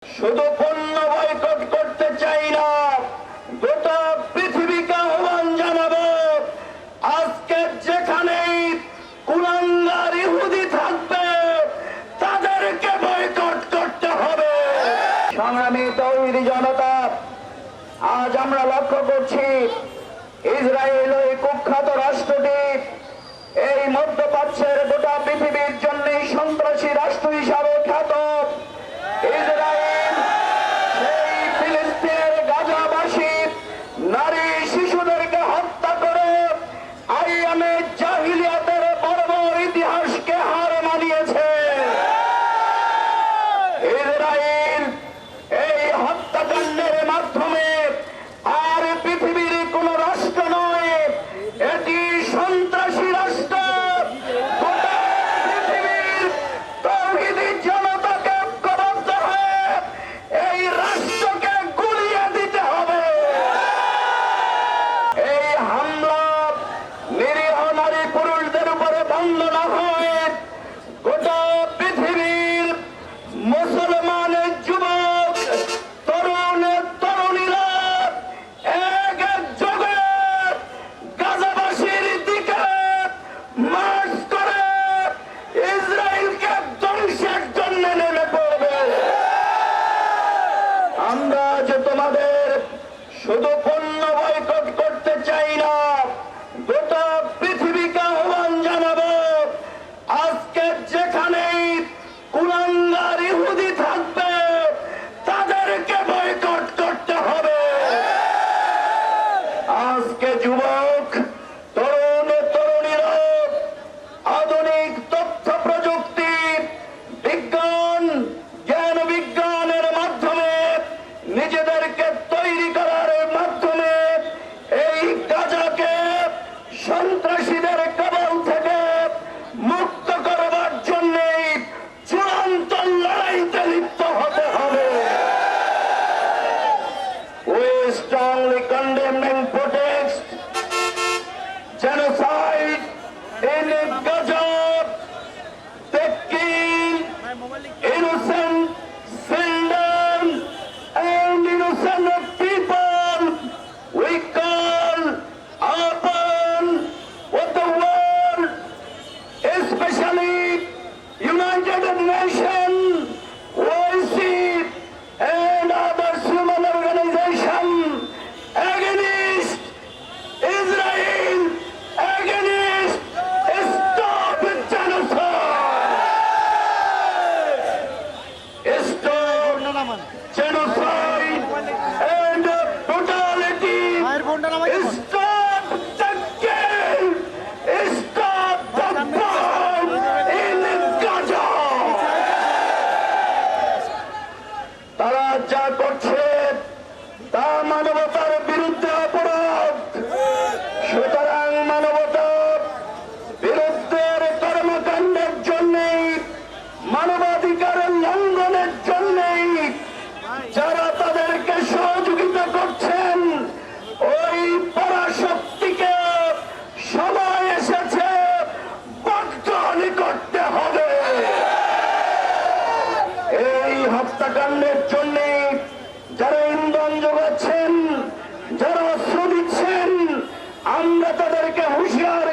শুধু পণ্য বয়কট করতে চাই না, গোটা পৃথিবীকে আহ্বান জানাবো, আজকে যেখানেই কুলাঙ্গার ইহুদি থাকবে তাদেরকে বয়কট করতে হবে। সংগ্রামী তৌহিদি জনতা, আজ আমরা লক্ষ্য করছি ইসরায়েল ওই কুখ্যাত রাষ্ট্রটি এই মধ্যপ্রাচ্যের গোটা পৃথিবীর জন্য সন্ত্রাসী রাষ্ট্র হিসাবে খ্যাত। ইসরায়েল সেই ফিলিস্তিনের গাজাবাসী নারী শিশুদেরকে হত্যা করে আইয়ামে জাহিলিয়াতের বর্বর ইতিহাসকে হার মানিয়েছে। ইসরায়েল এই হত্যাকাণ্ডের মাধ্যমে আর পৃথিবীর কোন রাষ্ট্র নয়, এটি সন্ত্রাসী রাষ্ট্র। গোটা পৃথিবীর তৌহিদি জনতাকে ঐক্যবদ্ধ হয়ে এই রাষ্ট্রকে গুলিয়ে দিতে হবে। এই হামলা নিরীহ নারী পুরুষদের উপরে বন্ধ না হয়, গোটা পৃথিবীর মুসলমান যুবক তরুণ তরুণীরা একযোগে গাজাবাসীর দিকে মার্চ করে ইসরায়েলকে ধ্বংসের জন্য নেমে পড়বে। আমরা যে তোমাদের শুধু পণ্য বয়কট করতে চাই না, গোটা পৃথিবীকে আহ্বান জানাবো, আজকে যেখানেই কুলাঙ্গার ইহুদি থাকবে তাদেরকে বয়কট করতে হবে। আজকে যুবক তরুণ তরুণীরা আধুনিক তথ্য প্রযুক্তি বিজ্ঞান জ্ঞান বিজ্ঞানের মাধ্যমে নিজেদেরকে তৈরি করার মাধ্যমে এই গাজাকে সন্ত্রাসীদের কবল থেকে মুক্ত করবার জন্য চূড়ান্ত লড়াইতে লিপ্ত হতে হবে। We strongly condemn and protest genocide in Gaza, taking innocent children and innocent people. We call upon what the world, especially United Nations, OIC, and other human organizations against Israel, against stop genocide, stop genocide and brutality, stop the kill, stop the bomb in Gaza. তারা যা করছে তা মানবতার বিরুদ্ধে অপরাধ। সুতরাং মানবতার বিরুদ্ধের কর্মকাণ্ডের জন্যই, মানবাধিকারের লঙ্ঘনের জন্যই যারা তাদেরকে সহযোগিতা করছেন, ওই পরাশক্তিকে সময় এসেছে বর্জন করতে হবে। এই হত্যাকাণ্ডের জন্য যারা ইন্ধন যোগাচ্ছেন, যারা অস্ত্র দিচ্ছেন, আমরা তাদেরকে হুঁশিয়ার